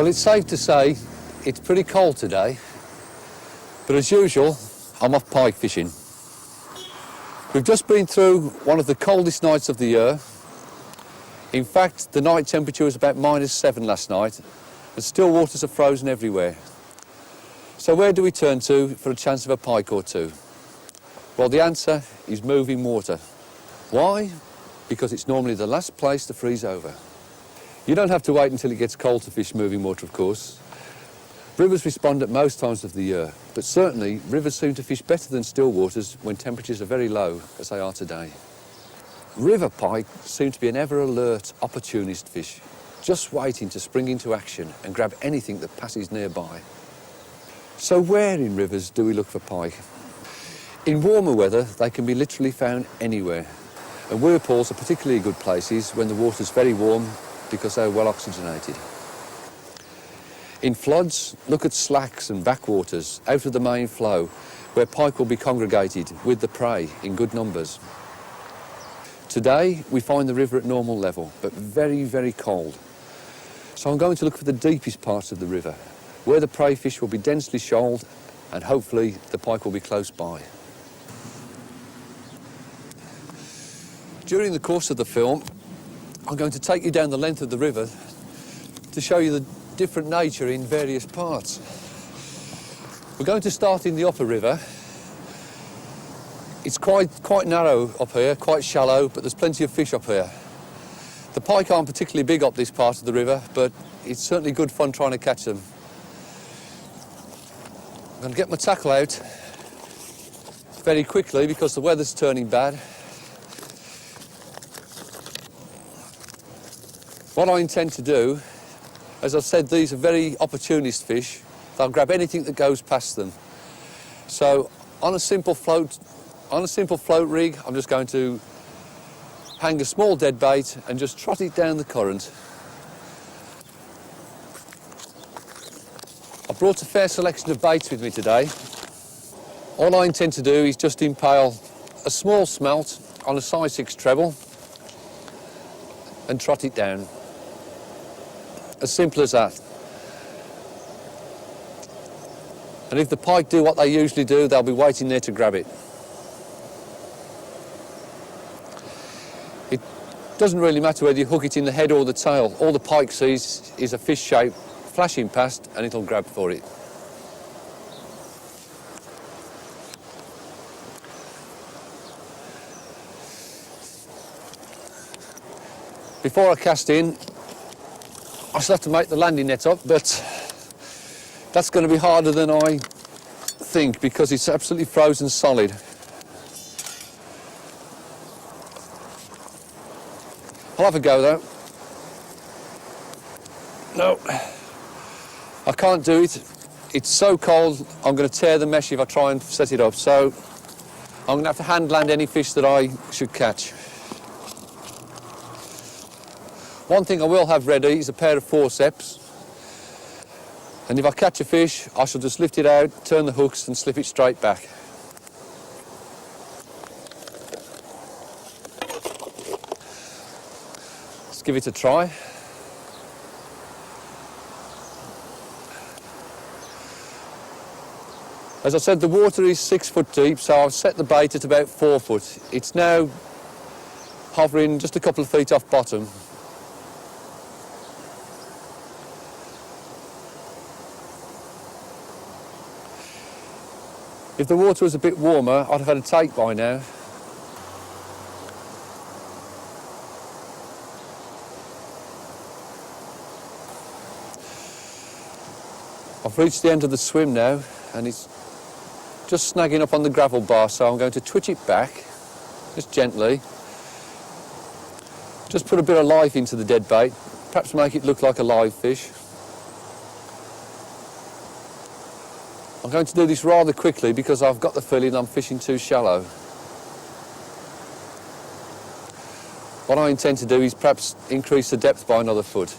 Well, it's safe to say it's pretty cold today, but as usual, I'm off pike fishing. We've just been through one of the coldest nights of the year. In fact, the night temperature was about -7 last night, and still waters are frozen everywhere. So where do we turn to for a chance of a pike or two? Well, the answer is moving water. Why? Because it's normally the last place to freeze over. You don't have to wait until it gets cold to fish moving water, of course. Rivers respond at most times of the year, but certainly rivers seem to fish better than still waters when temperatures are very low, as they are today. River pike seem to be an ever-alert, opportunist fish, just waiting to spring into action and grab anything that passes nearby. So where in rivers do we look for pike? In warmer weather, they can be literally found anywhere, and whirlpools are particularly good places when the water's very warm because they're well oxygenated. In floods, look at slacks and backwaters out of the main flow where pike will be congregated with the prey in good numbers. Today, we find the river at normal level, but very, very cold. So I'm going to look for the deepest parts of the river, where the prey fish will be densely shoaled, and hopefully the pike will be close by. During the course of the film, I'm going to take you down the length of the river to show you the different nature in various parts. We're going to start in the upper river. It's quite narrow up here, quite shallow, but there's plenty of fish up here. The pike aren't particularly big up this part of the river, but it's certainly good fun trying to catch them. I'm going to get my tackle out very quickly because the weather's turning bad. What I intend to do, as I've said, these are very opportunist fish. They'll grab anything that goes past them. So on a simple float rig, I'm just going to hang a small dead bait and just trot it down the current. I brought a fair selection of baits with me today. All I intend to do is just impale a small smelt on a size 6 treble and trot it down. As simple as that. And if the pike do what they usually do, they'll be waiting there to grab it. It doesn't really matter whether you hook it in the head or the tail. All the pike sees is a fish shape flashing past and it'll grab for it. Before I cast in, I still have to make the landing net up, but that's going to be harder than I think because it's absolutely frozen solid. I'll have a go though. No, I can't do it. It's so cold, I'm going to tear the mesh if I try and set it up, so I'm going to have to hand land any fish that I should catch. One thing I will have ready is a pair of forceps, and if I catch a fish, I shall just lift it out, turn the hooks and slip it straight back. Let's give it a try. As I said, the water is 6 foot deep, so I've set the bait at about 4 foot. It's now hovering just a couple of feet off bottom. If the water was a bit warmer, I'd have had a take by now. I've reached the end of the swim now, and it's just snagging up on the gravel bar, so I'm going to twitch it back, just gently. Just put a bit of life into the dead bait, perhaps make it look like a live fish. I'm going to do this rather quickly because I've got the feeling I'm fishing too shallow. What I intend to do is perhaps increase the depth by another foot.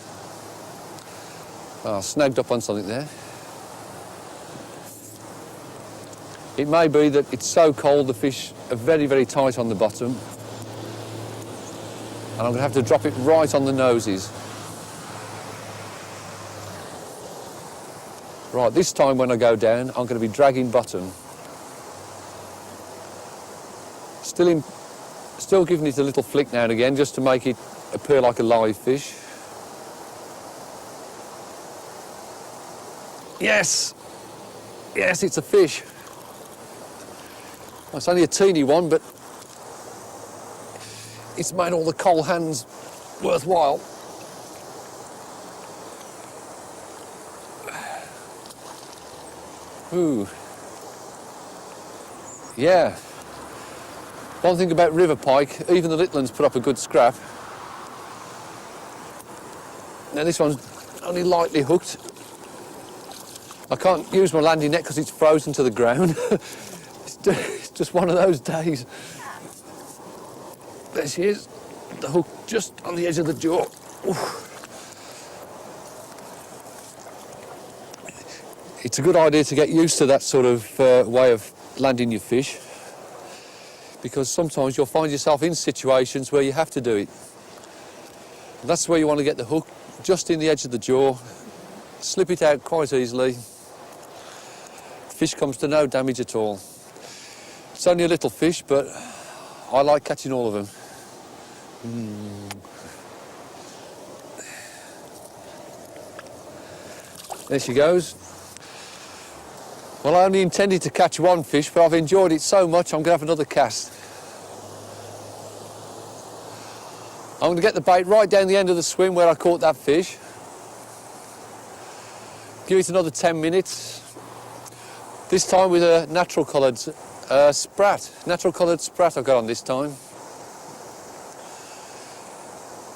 I snagged up on something there. It may be that it's so cold the fish are very, very tight on the bottom, and I'm going to have to drop it right on the noses. Right, this time when I go down, I'm going to be dragging bottom. Still giving it a little flick now and again just to make it appear like a live fish. Yes! Yes, it's a fish. It's only a teeny one, but it's made all the coal hands worthwhile. Ooh. Yeah. One thing about river pike, even the little ones put up a good scrap. Now this one's only lightly hooked. I can't use my landing net because it's frozen to the ground. It's just one of those days. There she is, the hook just on the edge of the jaw. Oof. It's a good idea to get used to that sort of way of landing your fish, because sometimes you'll find yourself in situations where you have to do it. And that's where you want to get the hook just in the edge of the jaw, slip it out quite easily. The fish comes to no damage at all. It's only a little fish, but I like catching all of them. There she goes. Well, I only intended to catch one fish, but I've enjoyed it so much I'm going to have another cast. I'm going to get the bait right down the end of the swim where I caught that fish. Give it another 10 minutes. This time with a natural coloured sprat. Natural coloured sprat I've got on this time.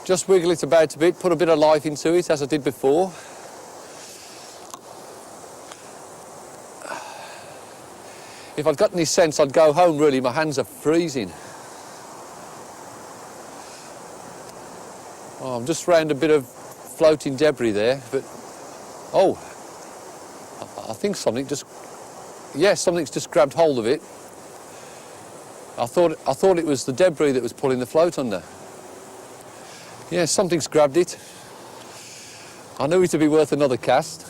Just wiggle it about a bit, put a bit of life into it as I did before. If I'd got any sense, I'd go home really. My hands are freezing. Oh, I'm just round a bit of floating debris there, but oh, I think something just, yes, something's just grabbed hold of it. I thought it was the debris that was pulling the float under. Yeah, something's grabbed it. I knew it would be worth another cast.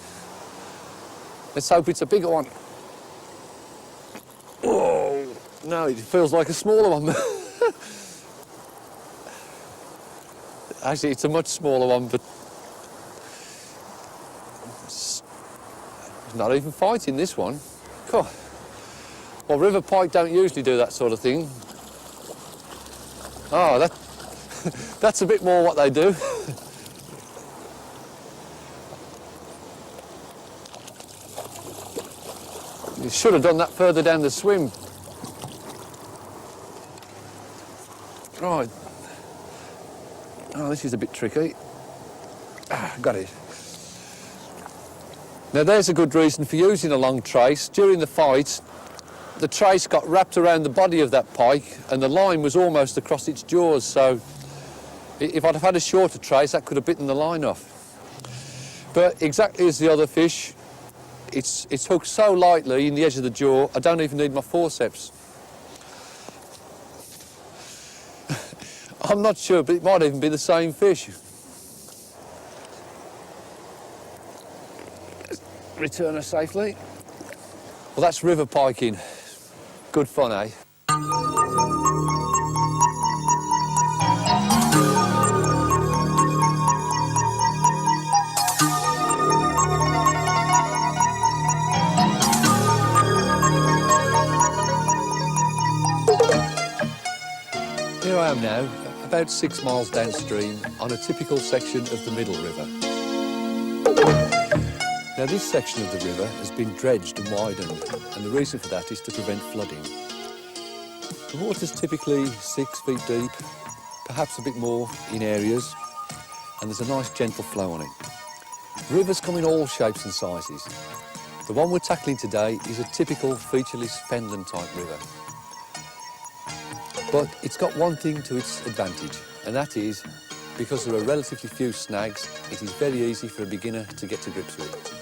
Let's hope it's a bigger one. Oh, no, it feels like a smaller one. Actually, it's a much smaller one, but it's not even fighting this one. God. Well, river pike don't usually do that sort of thing. Oh, that's a bit more what they do. You should have done that further down the swim. Right. Oh, this is a bit tricky. Got it. Now there's a good reason for using a long trace. During the fight, the trace got wrapped around the body of that pike and the line was almost across its jaws, so if I'd have had a shorter trace, that could have bitten the line off. But exactly as the other fish, it's hooked so lightly in the edge of the jaw, I don't even need my forceps. I'm not sure, but it might even be the same fish. Return her safely. Well, that's river piking. Good fun, eh? Here I am now, about 6 miles downstream, on a typical section of the Middle River. Now this section of the river has been dredged and widened, and the reason for that is to prevent flooding. The water's typically 6 feet deep, perhaps a bit more in areas, and there's a nice gentle flow on it. Rivers come in all shapes and sizes. The one we're tackling today is a typical featureless Fenland-type river. But it's got one thing to its advantage, and that is, because there are relatively few snags, it is very easy for a beginner to get to grips with.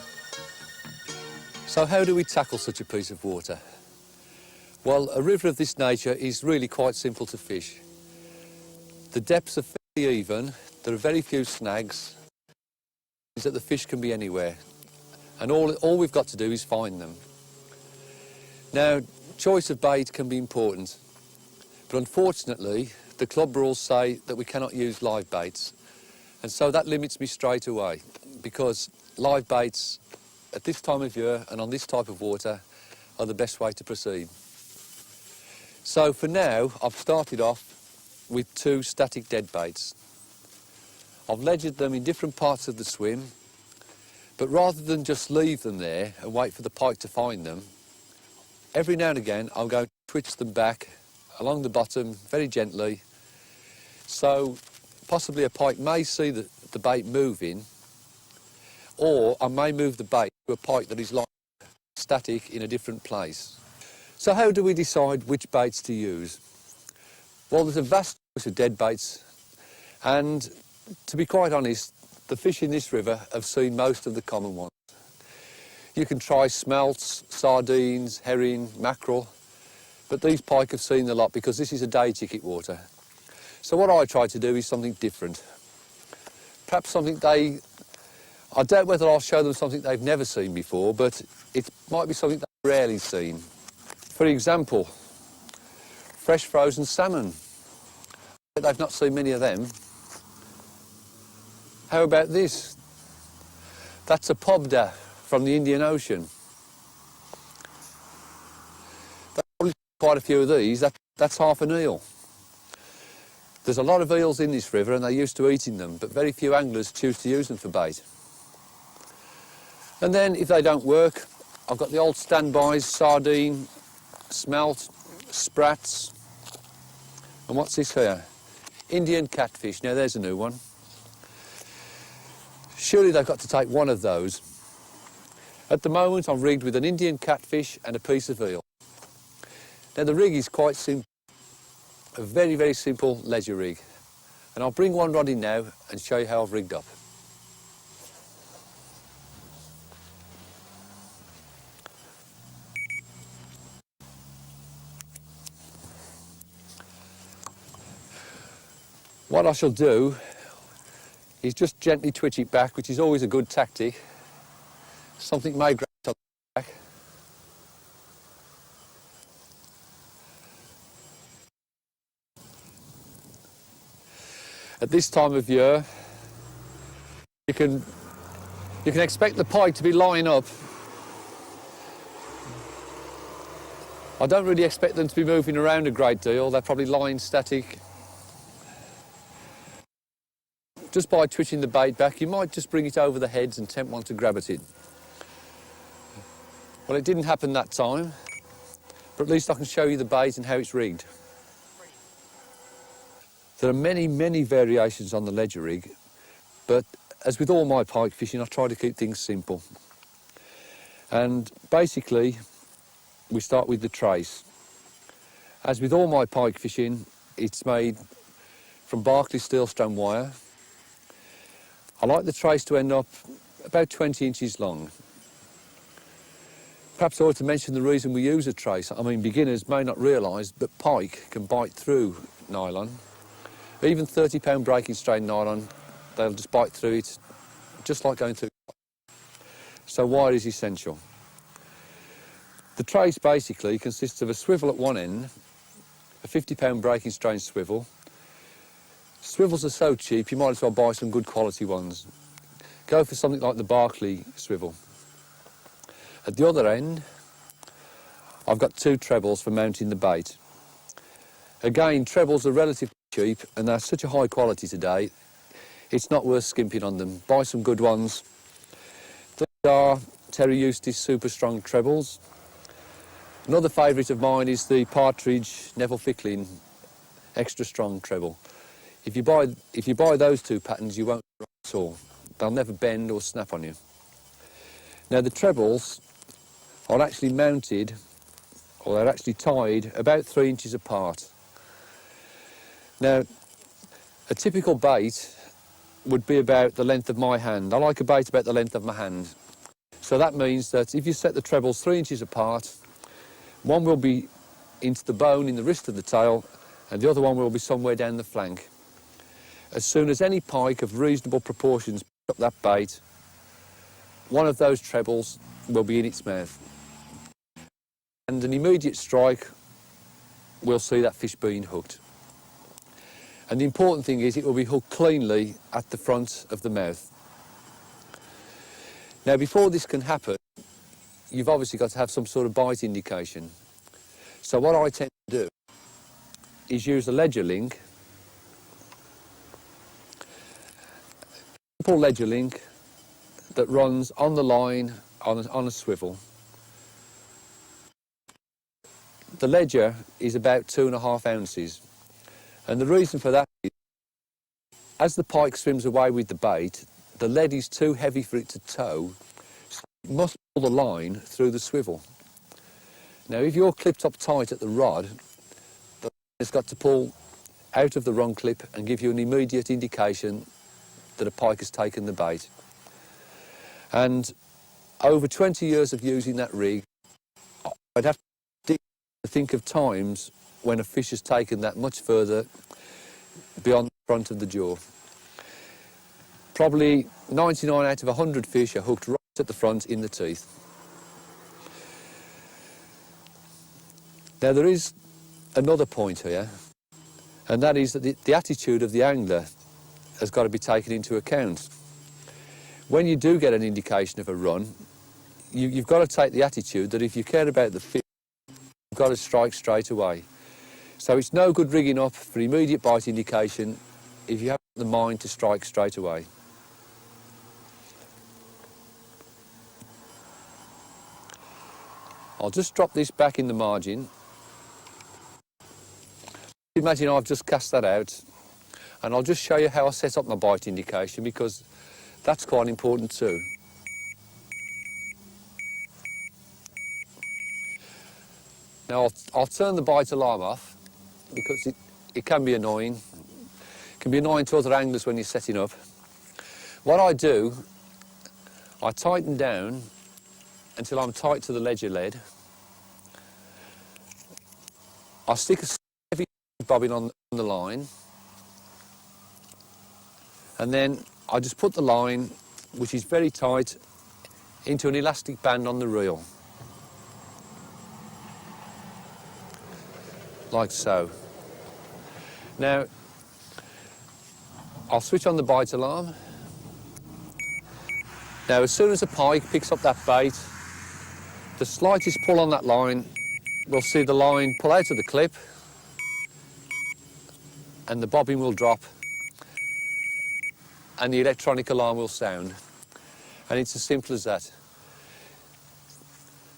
So how do we tackle such a piece of water? Well, a river of this nature is really quite simple to fish. The depths are fairly even, there are very few snags, that the fish can be anywhere. and all we've got to do is find them. Now, choice of bait can be important, but unfortunately the club rules say that we cannot use live baits, and so that limits me straight away, because live baits at this time of year and on this type of water are the best way to proceed. So for now I've started off with 2 static dead baits. I've ledgered them in different parts of the swim, but rather than just leave them there and wait for the pike to find them, every now and again I'm going to twitch them back along the bottom very gently, so possibly a pike may see the bait moving, or I may move the bait to a pike that is lying static in a different place. So how do we decide which baits to use? Well, there's a vast choice of dead baits, and to be quite honest, the fish in this river have seen most of the common ones. You can try smelts, sardines, herring, mackerel, but these pike have seen a lot because this is a day ticket water. So what I try to do is something different. Perhaps something I doubt whether I'll show them something they've never seen before, but it might be something they've rarely seen. For example, fresh frozen salmon. They've not seen many of them. How about this? That's a pobda from the Indian Ocean. They've probably seen quite a few of these. That's half an eel. There's a lot of eels in this river and they're used to eating them, but very few anglers choose to use them for bait. And then if they don't work, I've got the old standbys, sardine, smelt, sprats, and what's this here? Indian catfish. Now there's a new one. Surely they've got to take one of those. At the moment I'm rigged with an Indian catfish and a piece of eel. Now the rig is quite simple, a very, very simple leisure rig. And I'll bring one rod in now and show you how I've rigged up. What I shall do is just gently twitch it back, which is always a good tactic. Something may grab it back. At this time of year, you can expect the pike to be lying up. I don't really expect them to be moving around a great deal. They're probably lying static. Just by twitching the bait back, you might just bring it over the heads and tempt one to grab at it. Well, it didn't happen that time, but at least I can show you the bait and how it's rigged. There are many, many variations on the ledger rig, but as with all my pike fishing, I try to keep things simple. And basically, we start with the trace. As with all my pike fishing, it's made from Barclay steel strand wire. I like the trace to end up about 20 inches long. Perhaps I ought to mention the reason we use a trace. I mean, beginners may not realise, but pike can bite through nylon. Even 30-pound breaking strain nylon, they'll just bite through it, just like going through. So wire is essential. The trace basically consists of a swivel at one end, a 50-pound breaking strain swivel. Swivels are so cheap, you might as well buy some good quality ones. Go for something like the Barclay swivel. At the other end, I've got 2 trebles for mounting the bait. Again, trebles are relatively cheap and they're such a high quality today, it's not worth skimping on them. Buy some good ones. These are Terry Eustace Super Strong trebles. Another favourite of mine is the Partridge Neville Ficklin Extra Strong treble. If you buy those 2 patterns, you won't rot at all. They'll never bend or snap on you. Now the trebles are actually mounted, or they're actually tied about 3 inches apart. Now, a typical bait would be about the length of my hand. I like a bait about the length of my hand. So that means that if you set the trebles 3 inches apart, one will be into the bone in the wrist of the tail, and the other one will be somewhere down the flank. As soon as any pike of reasonable proportions pick up that bait, one of those trebles will be in its mouth. And an immediate strike will see that fish being hooked. And the important thing is it will be hooked cleanly at the front of the mouth. Now, before this can happen, you've obviously got to have some sort of bite indication. So what I tend to do is use a ledger link, simple ledger link that runs on the line on a swivel. The ledger is about 2.5 ounces, and the reason for that is as the pike swims away with the bait, the lead is too heavy for it to tow, so it must pull the line through the swivel. Now, if you're clipped up tight at the rod, the line has got to pull out of the wrong clip and give you an immediate indication that a pike has taken the bait. And over 20 years of using that rig, I'd have to think of times when a fish has taken that much further beyond the front of the jaw. Probably 99 out of 100 fish are hooked right at the front in the teeth. Now, there is another point here, and that is that the attitude of the angler has got to be taken into account. When you do get an indication of a run, you've got to take the attitude that if you care about the fish, you've got to strike straight away. So it's no good rigging up for immediate bite indication if you have the mind to strike straight away. I'll just drop this back in the margin. Imagine I've just cast that out, and I'll just show you how I set up my bite indication, because that's quite important too. Now I'll turn the bite alarm off, because it can be annoying. It can be annoying to other anglers when you're setting up. What I do, I tighten down until I'm tight to the ledger lead. I stick a heavy bobbin on the line, and then I just put the line, which is very tight, into an elastic band on the reel, like so. Now, I'll switch on the bite alarm. Now, as soon as a pike picks up that bait, the slightest pull on that line, we'll see the line pull out of the clip, and the bobbin will drop, and the electronic alarm will sound. And it's as simple as that.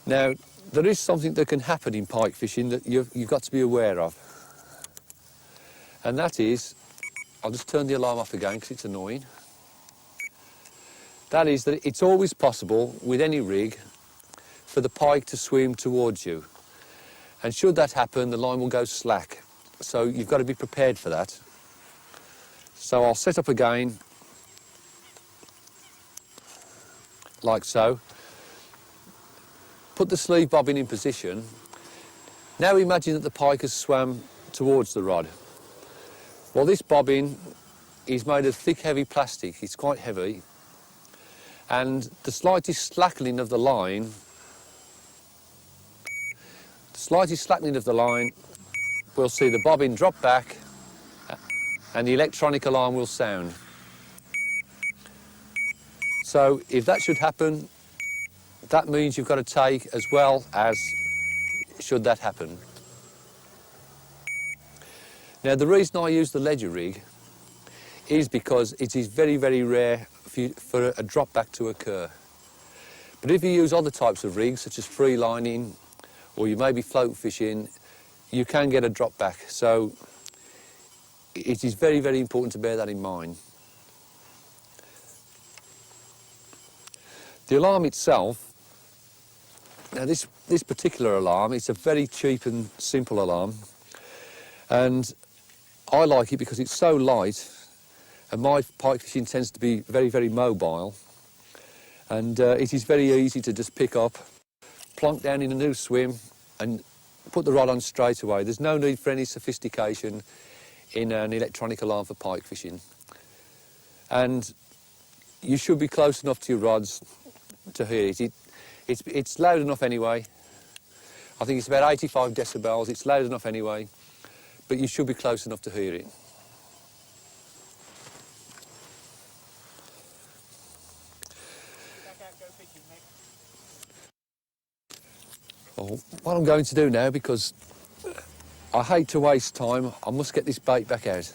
Now, there is something that can happen in pike fishing that you've got to be aware of. And that is, I'll just turn the alarm off again because it's annoying. That is that it's always possible with any rig for the pike to swim towards you. And should that happen, the line will go slack. So you've got to be prepared for that. So I'll set up again, like so. Put the sleeve bobbin in position. Now imagine that the pike has swam towards the rod. Well, this bobbin is made of thick, heavy plastic. It's quite heavy. And the slightest slackening of the line, we'll see the bobbin drop back and the electronic alarm will sound. So if that should happen, that means you've got to take as well as should that happen. Now, the reason I use the ledger rig is because it is very, very rare for a drop back to occur. But if you use other types of rigs, such as free lining, or you may be float fishing, you can get a drop back. So it is very, very important to bear that in mind. The alarm itself, now this particular alarm, it's a very cheap and simple alarm, and I like it because it's so light, and my pike fishing tends to be very, very mobile, and it is very easy to just pick up, plonk down in a new swim and put the rod on straight away. There's no need for any sophistication in an electronic alarm for pike fishing. And you should be close enough to your rods to hear it. It's loud enough anyway. I think it's about 85 decibels. It's loud enough anyway, but you should be close enough to hear it. Well, what I'm going to do now, because I hate to waste time, I must get this bait back out.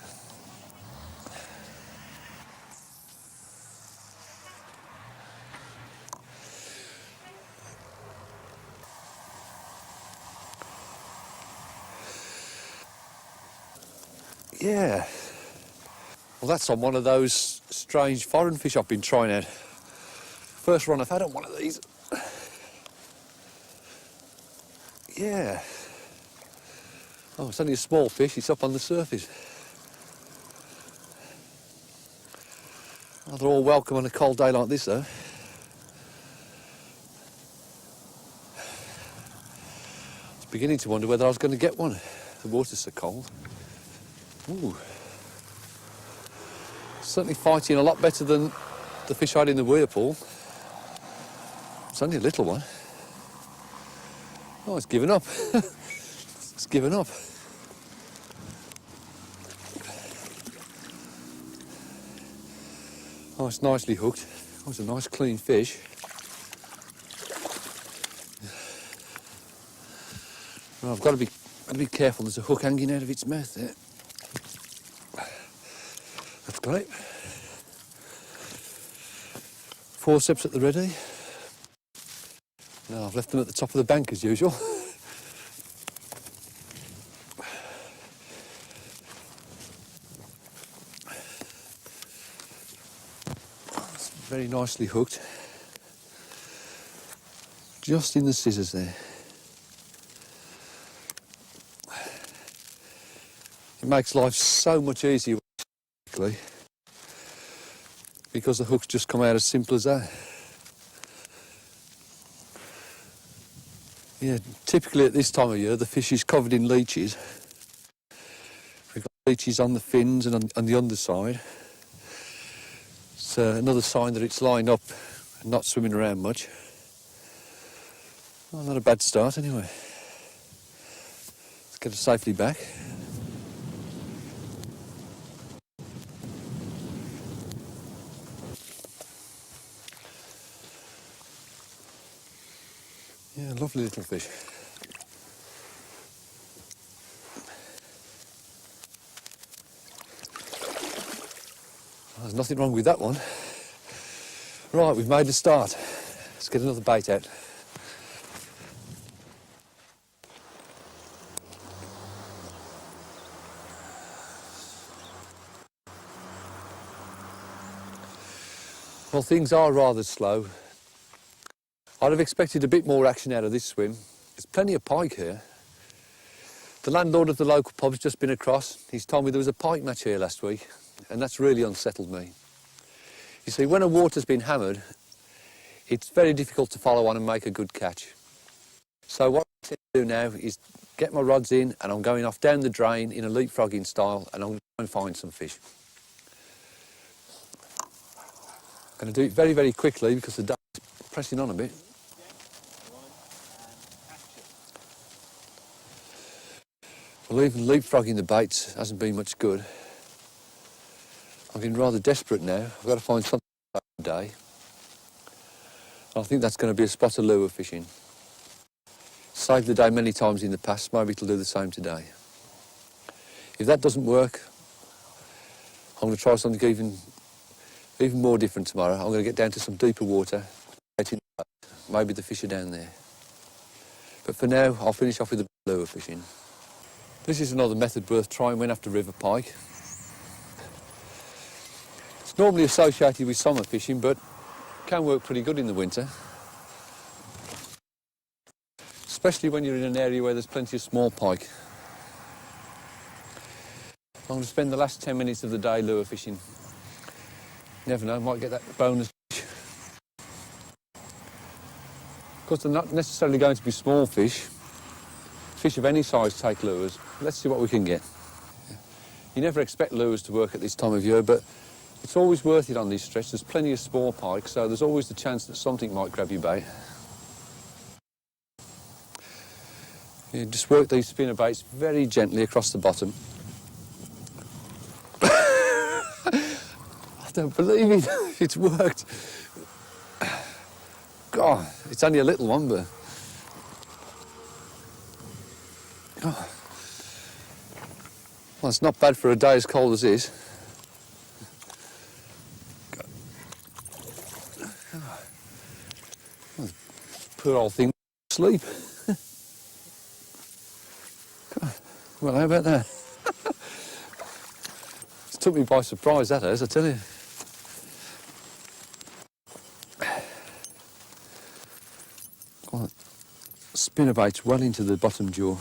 Yeah. Well, that's on one of those strange foreign fish I've been trying out. First run I've had on one of these. Yeah. Oh, it's only a small fish, it's up on the surface. Oh, they're all welcome on a cold day like this, though. I was beginning to wonder whether I was going to get one. The water's so cold. Ooh. Certainly fighting a lot better than the fish I had in the whirlpool. It's only a little one. Oh, it's given up. It's given up. Oh, it's nicely hooked. Oh, it's a nice clean fish. Well, I've got to be careful. There's a hook hanging out of its mouth there. That's great. Forceps at the ready. No, I've left them at the top of the bank as usual. It's very nicely hooked. Just in the scissors there. It makes life so much easier because the hooks just come out as simple as that. Yeah, typically at this time of year the fish is covered in leeches. We've got leeches on the fins and on the underside. It's another sign that it's lined up and not swimming around much. Well, not a bad start anyway. Let's get it safely back. Yeah, lovely little fish. Well, there's nothing wrong with that one. Right, we've made a start. Let's get another bait out. Well, things are rather slow. I'd have expected a bit more action out of this swim. There's plenty of pike here. The landlord of the local pub's just been across. He's told me there was a pike match here last week, and that's really unsettled me. You see, when a water's been hammered, it's very difficult to follow on and make a good catch. So what I intend to do now is get my rods in, and I'm going off down the drain in a leapfrogging style, and I'm going to try and find some fish. I'm going to do it very, very quickly because the day is pressing on a bit. Well, even leapfrogging the baits hasn't been much good. I'm getting rather desperate now. I've got to find something today. I think that's going to be a spot of lure fishing. Saved the day many times in the past, maybe it'll do the same today. If that doesn't work, I'm going to try something even more different tomorrow. I'm going to get down to some deeper water. Maybe the fish are down there. But for now, I'll finish off with the lure fishing. This is another method worth trying when after river pike. It's normally associated with summer fishing, but can work pretty good in the winter. Especially when you're in an area where there's plenty of small pike. I'm going to spend the last 10 minutes of the day lure fishing. Never know, might get that bonus fish. Of course, they're not necessarily going to be small fish. Fish of any size take lures. Let's see what we can get. You never expect lures to work at this time of year, but It's always worth it on this stretch. There's plenty of small pike, so there's always the chance that something might grab your bait. You just work these spinnerbaits very gently across the bottom. I don't believe it. It's worked. God, it's only a little one, but... Oh. Well, it's not bad for a day as cold as this. Poor old thing asleep. Well, how about that? It took me by surprise, that has, I tell you. Well, spinnerbait's well into the bottom jaw.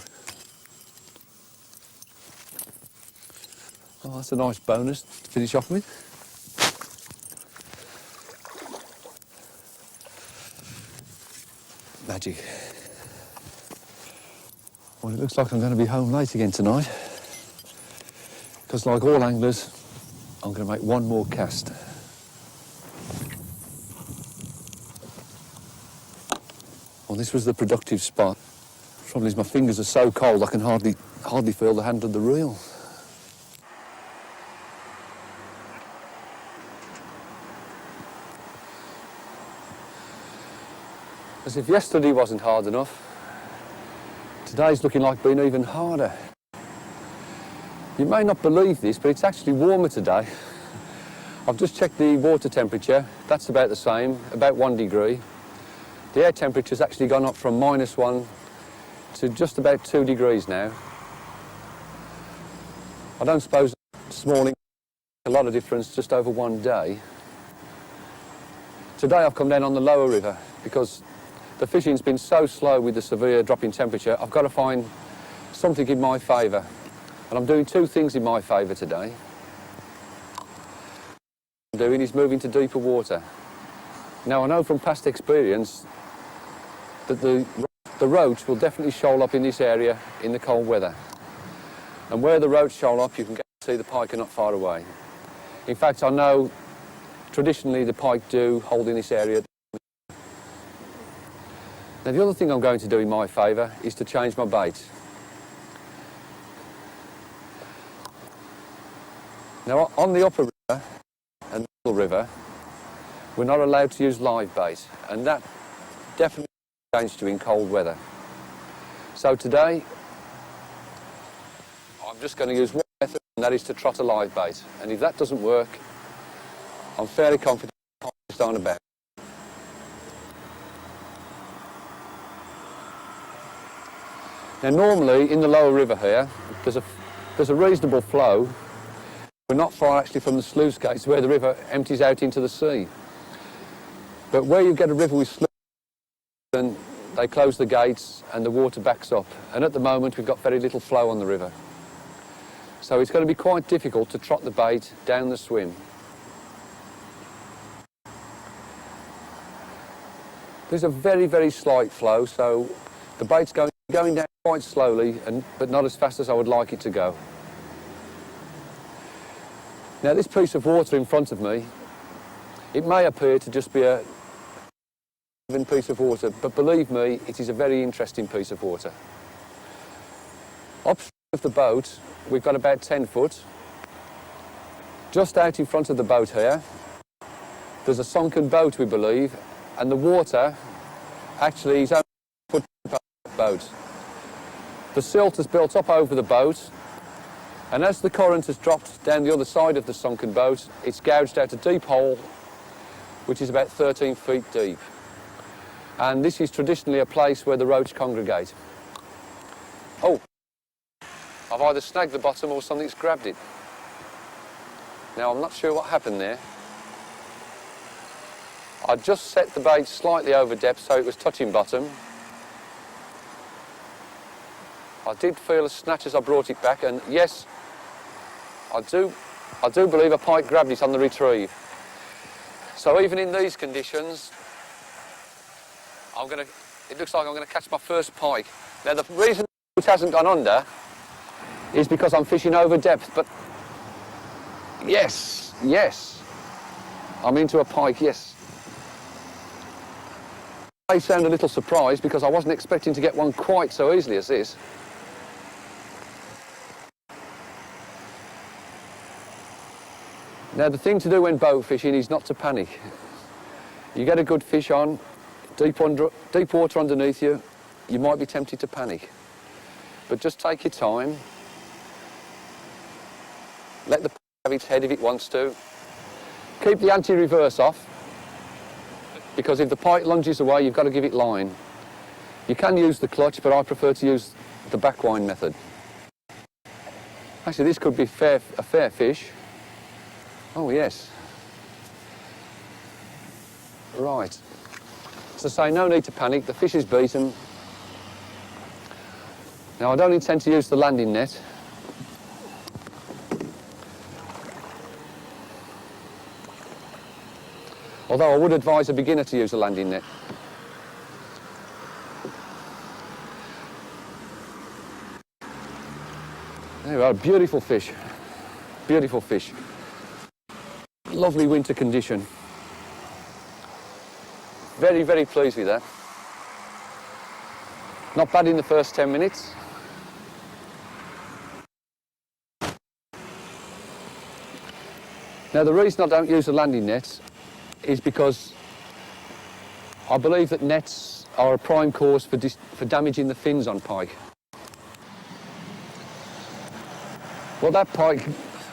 Oh, that's a nice bonus to finish off with. Magic. Well, it looks like I'm going to be home late again tonight. Because like all anglers, I'm going to make one more cast. Well, this was the productive spot. The trouble is my fingers are so cold I can hardly feel the handle of the reel. As if yesterday wasn't hard enough, today's looking like being even harder. You may not believe this, but it's actually warmer today. I've just checked the water temperature. That's about the same, about 1 degree. The air temperature's actually gone up from -1 to just about 2 degrees now. I don't suppose this morning a lot of difference just over one day. Today I've come down on the lower river because the fishing's been so slow with the severe drop in temperature. I've got to find something in my favour. And I'm doing two things in my favour today. What I'm doing is moving to deeper water. Now I know from past experience that the roach will definitely shoal up in this area in the cold weather. And where the roach shoal up, you can see the pike are not far away. In fact, I know traditionally the pike do hold in this area. Now the other thing I'm going to do in my favour is to change my bait. Now on the upper river and the middle river, we're not allowed to use live bait, and that definitely changed to in cold weather. So today, I'm just going to use one method, and that is to trot a live bait. And if that doesn't work, I'm fairly confident it's down about. Now normally in the lower river here, there's a reasonable flow. We're not far actually from the sluice gates where the river empties out into the sea. But where you get a river with sluice, then they close the gates and the water backs up. And at the moment we've got very little flow on the river. So it's going to be quite difficult to trot the bait down the swim. There's a very, very slight flow, so the bait's going down quite slowly, but not as fast as I would like it to go. Now this piece of water in front of me, it may appear to just be a piece of water, but believe me, it is a very interesting piece of water. Upstream of the boat, we've got about 10 foot. Just out in front of the boat here, there's a sunken boat, we believe, and the water actually is only a foot from the boat. The silt has built up over the boat, and as the current has dropped down the other side of the sunken boat, it's gouged out a deep hole, which is about 13 feet deep. And this is traditionally a place where the roach congregate. Oh, I've either snagged the bottom or something's grabbed it. Now, I'm not sure what happened there. I just set the bait slightly over depth so it was touching bottom. I did feel a snatch as I brought it back, and yes, I do believe a pike grabbed it on the retrieve. So even in these conditions, it looks like I'm going to catch my first pike. Now the reason it hasn't gone under is because I'm fishing over depth, but yes, I'm into a pike, yes. I sound a little surprised because I wasn't expecting to get one quite so easily as this. Now the thing to do when boat fishing is not to panic. You get a good fish on, deep water underneath you, you might be tempted to panic. But just take your time. Let the pike have its head if it wants to. Keep the anti-reverse off, because if the pike lunges away, you've got to give it line. You can use the clutch, but I prefer to use the backwind method. Actually, this could be a fair fish. Oh, yes. Right. As I say, no need to panic. The fish is beaten. Now, I don't intend to use the landing net. Although I would advise a beginner to use a landing net. There we are, beautiful fish. Beautiful fish. Lovely winter condition. Very, very pleased with that. Not bad in the first 10 minutes. Now the reason I don't use a landing net is because I believe that nets are a prime cause for damaging the fins on pike. Well, that pike,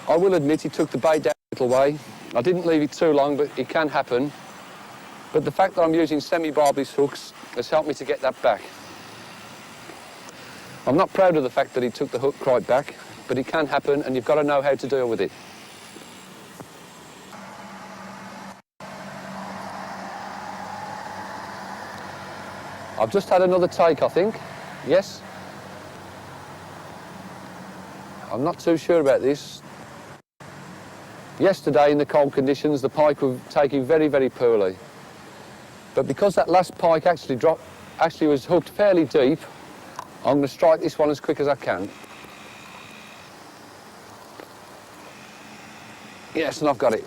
I will admit, it took the bait down a little way. I didn't leave it too long, but it can happen. But the fact that I'm using semi-barbless hooks has helped me to get that back. I'm not proud of the fact that he took the hook right back, but it can happen, and you've got to know how to deal with it. I've just had another take, I think. Yes? I'm not too sure about this. Yesterday, in the cold conditions, the pike were taking very, very poorly. But because that last pike actually was hooked fairly deep, I'm going to strike this one as quick as I can. Yes, and I've got it.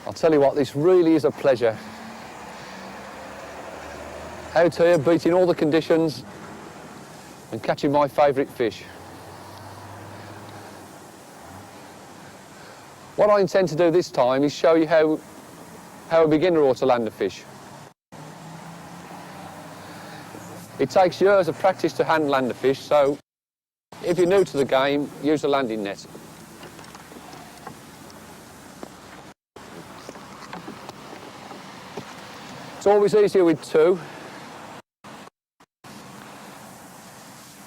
I'll tell you what, this really is a pleasure. Out here, beating all the conditions and catching my favourite fish. What I intend to do this time is show you how a beginner ought to land a fish. It takes years of practice to hand land a fish, so if you're new to the game, use a landing net. It's always easier with two,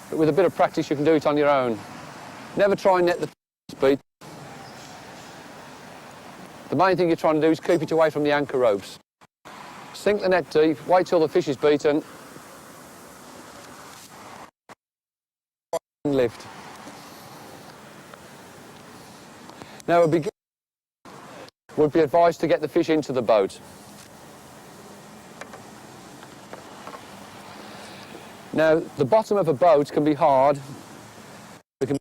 but with a bit of practice you can do it on your own. Never try and net the speed. The main thing you're trying to do is keep it away from the anchor ropes. Sink the net deep, wait till the fish is beaten, and lift. Now a beginner would be advised to get the fish into the boat. Now, the bottom of a boat can be hard. There can be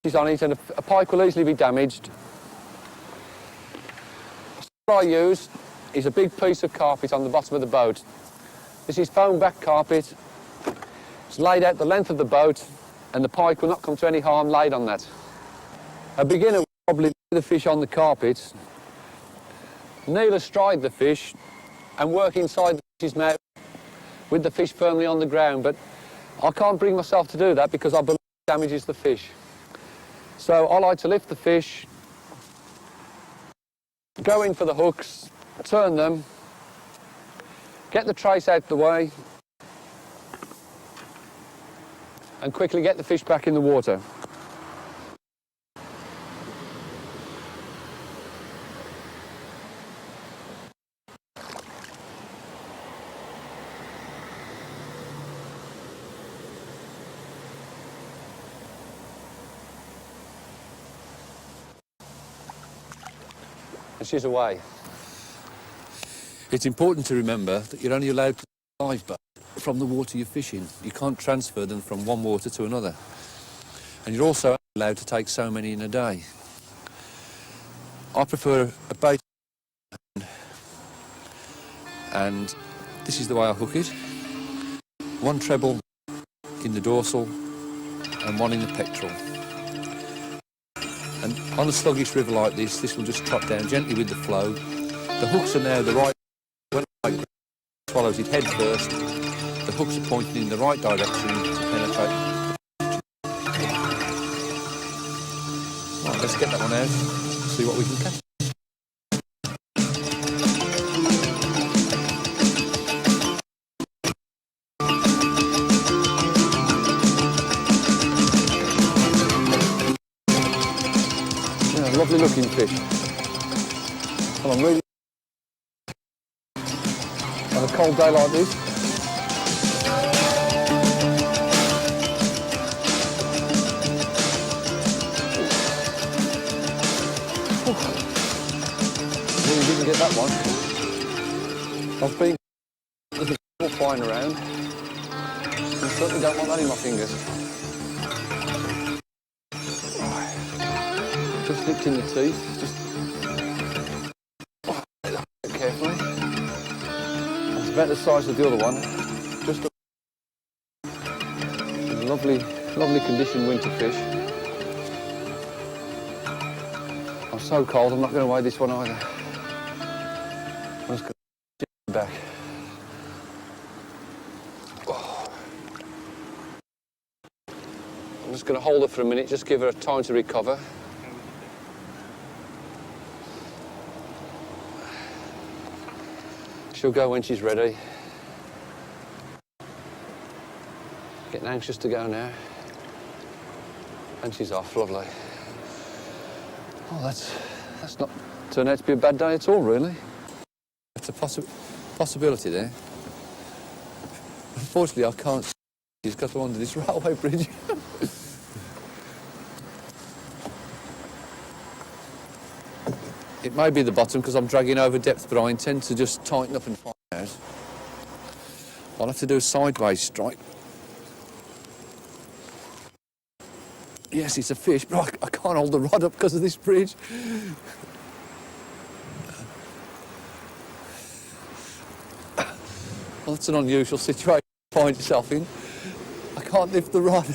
fishes on it and a pike will easily be damaged. What I use is a big piece of carpet on the bottom of the boat. This is foam back carpet. It's laid out the length of the boat and the pike will not come to any harm laid on that. A beginner will probably lay the fish on the carpet, kneel astride the fish and work inside the fish's mouth with the fish firmly on the ground, but I can't bring myself to do that because I believe it damages the fish. So I like to lift the fish, go in for the hooks, turn them, get the trace out the way, and quickly get the fish back in the water. And she's away. It's important to remember that you're only allowed to live bait. from the water you're fishing. You can't transfer them from one water to another. And you're also allowed to take so many in a day. I prefer a bait, and this is the way I hook it. One treble in the dorsal and one in the pectoral. And on a sluggish river like this will just trot down gently with the flow. The hooks are now the right, when I swallows it head first, the hooks are pointing in the right direction to penetrate. Right, let's get that one out, see what we can catch. Yeah, lovely looking fish. Well, I'm really on a cold day like this. Really didn't get that one. I've been flying around. I certainly don't want that in my fingers. Right. Just nipped in the teeth. Just carefully. That's about the size of the other one. Just a lovely, lovely conditioned winter fish. I'm so cold, I'm not going to weigh this one either. I'm just going to sit back. I'm just going to hold her for a minute, just give her time to recover. She'll go when she's ready. Getting anxious to go now. And she's off, lovely. Oh, that's not turned out to be a bad day at all, really. That's a possibility there. Unfortunately, I can't see. She's got to under this railway bridge. It may be the bottom because I'm dragging over depth, but I intend to just tighten up and find out. I'll have to do a sideways strike. Yes, it's a fish, but I can't hold the rod up because of this bridge. Well, that's an unusual situation to find yourself in. I can't lift the rod.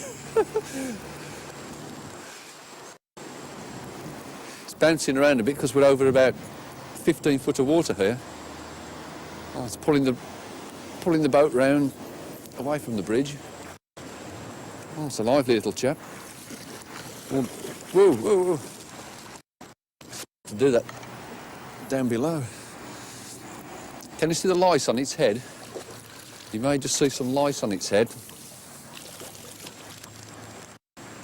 It's bouncing around a bit because we're over about 15 foot of water here. Oh, it's pulling the boat round away from the bridge. Oh, it's a lively little chap. Whoa, whoa, whoa. To do that down below. Can you see the lice on its head? You may just see some lice on its head.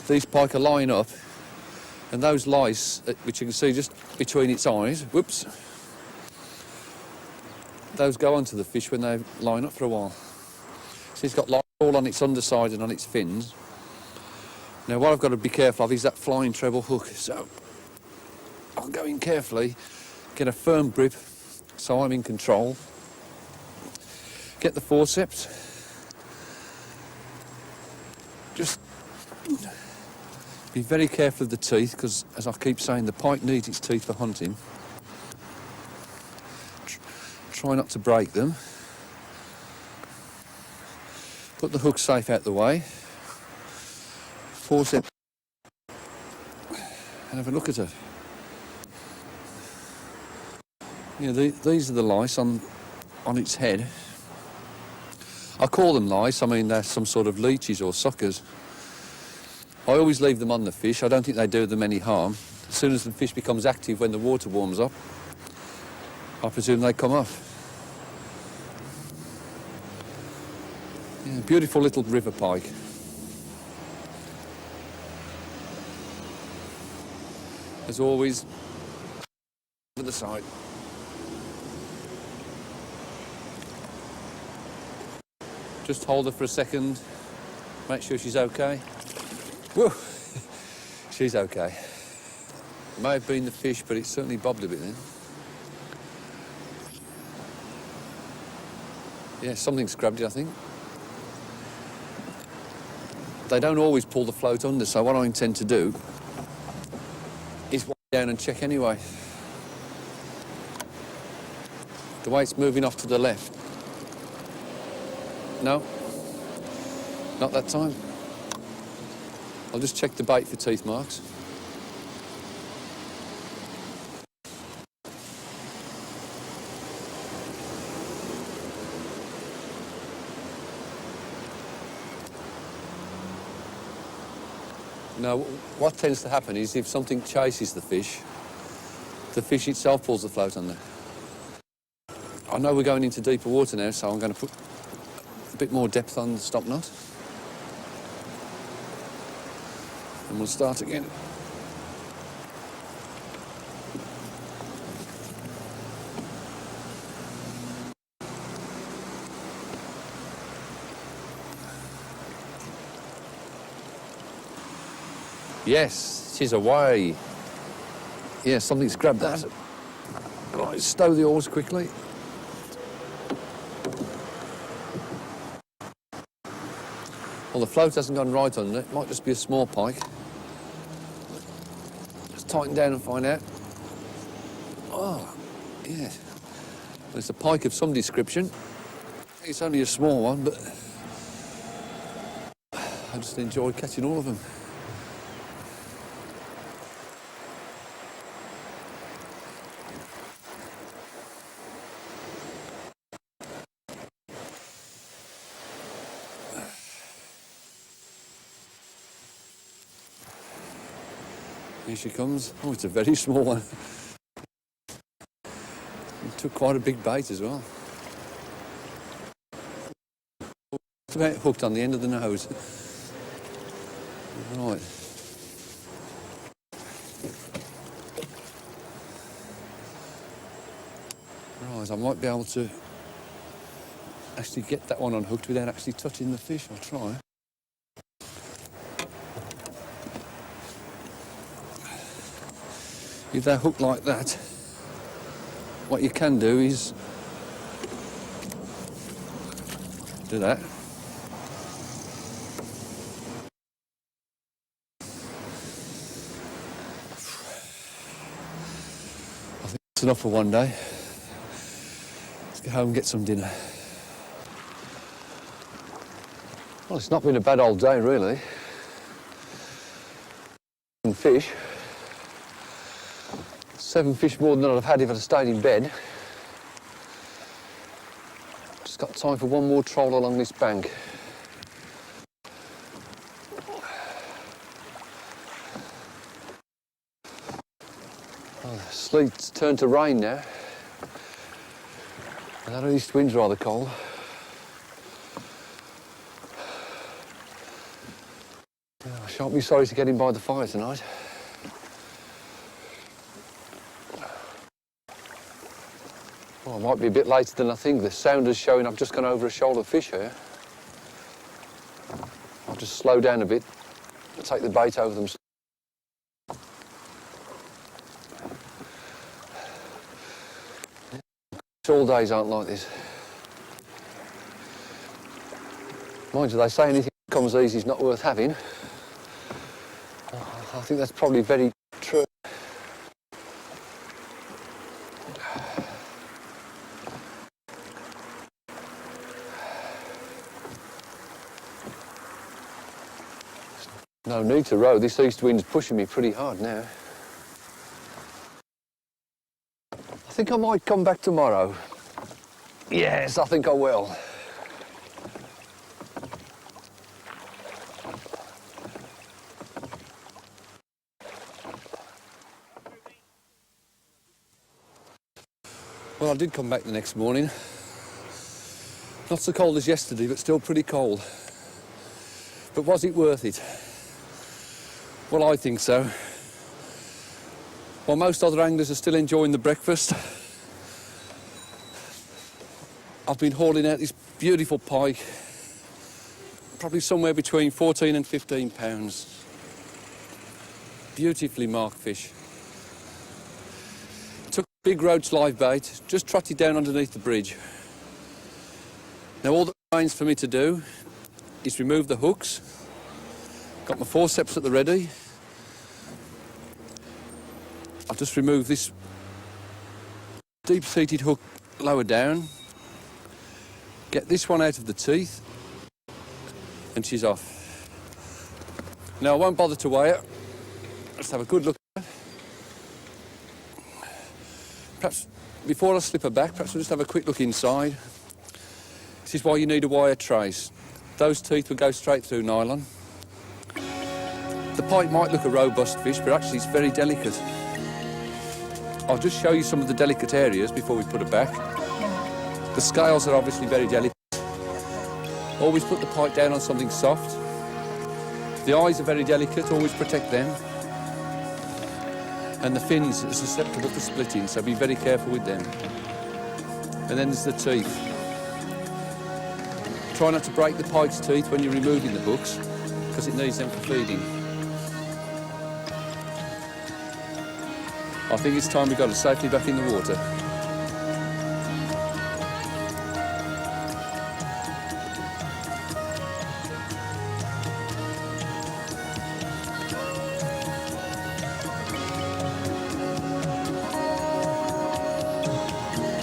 These pike are lying up, and those lice, which you can see just between its eyes, whoops, those go onto the fish when they line up for a while. So it's got lice all on its underside and on its fins. Now what I've got to be careful of is that flying treble hook. So I'll go in carefully, get a firm grip so I'm in control. Get the forceps. Just be very careful of the teeth because, as I keep saying, the pike needs its teeth for hunting. Try not to break them. Put the hook safe out the way. Forceps. And have a look at it. Yeah, these are the lice on its head. I call them lice, I mean they're some sort of leeches or suckers. I always leave them on the fish, I don't think they do them any harm. As soon as the fish becomes active when the water warms up, I presume they come off. Yeah, beautiful little river pike. As always, over the side. Just hold her for a second, make sure she's okay. Whoa, she's okay. It may have been the fish, but it certainly bobbed a bit then. Yeah, something's grabbed it, I think. they don't always pull the float under, so what I intend to do is walk down and check anyway. The way it's moving off to the left. No, not that time. I'll just check the bait for teeth marks. Now, what tends to happen is if something chases the fish itself pulls the float under. I know we're going into deeper water now, so I'm going to put a bit more depth on the stop knot. And we'll start again. Yes, she's away. Yeah, something's grabbed that. Right, stow the oars quickly. Well, the float hasn't gone right under it. Might just be a small pike. Let's tighten down and find out. Oh, yeah. Well, it's a pike of some description. It's only a small one, but I just enjoy catching all of them. Here she comes. Oh, it's a very small one. It took quite a big bait as well. It's about hooked on the end of the nose. Right. Right, I might be able to actually get that one unhooked without actually touching the fish. I'll try. If they're hooked like that, what you can do is do that. I think that's enough for one day. Let's get home and get some dinner. Well, it's not been a bad old day, really. And fish. 7 fish more than I'd have had if I'd stayed in bed. Just got time for one more troll along this bank. Oh, the sleet's turned to rain now. And that east wind's rather cold. I shan't be sorry to get in by the fire tonight. Well, I might be a bit later than I think. The sound is showing I've just gone over a shoal of fish here. I'll just slow down a bit and take the bait over them. All days aren't like this. Mind you, they say anything that comes easy is not worth having. I think that's probably very true. No need to row. This east wind's pushing me pretty hard now. I think I might come back tomorrow. Yes, I think I will. Well, I did come back the next morning. Not so cold as yesterday, but still pretty cold. But was it worth it? Well, I think so. While most other anglers are still enjoying the breakfast, I've been hauling out this beautiful pike, probably somewhere between 14 and 15 pounds. Beautifully marked fish. Took a big roach live bait, just trotted down underneath the bridge. Now all that remains for me to do is remove the hooks Got my forceps at the ready. I'll just remove this deep-seated hook lower down. Get this one out of the teeth. And she's off. Now I won't bother to weigh her. Let's have a good look at her. Perhaps before I slip her back, perhaps we'll just have a quick look inside. This is why you need a wire trace. Those teeth will go straight through nylon. The pike might look a robust fish, but actually it's very delicate. I'll just show you some of the delicate areas before we put it back. The scales are obviously very delicate. Always put the pike down on something soft. The eyes are very delicate, always protect them. And the fins are susceptible to splitting, so be very careful with them. And then there's the teeth. Try not to break the pike's teeth when you're removing the hooks, because it needs them for feeding. I think it's time we got it safely back in the water.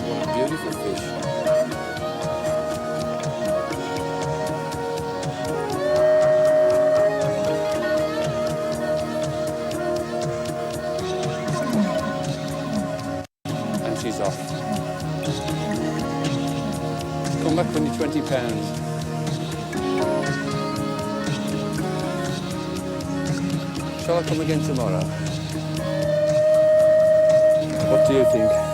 What a beautiful fish. She's off. Come back when you're 20 pounds. Shall I come again tomorrow? What do you think?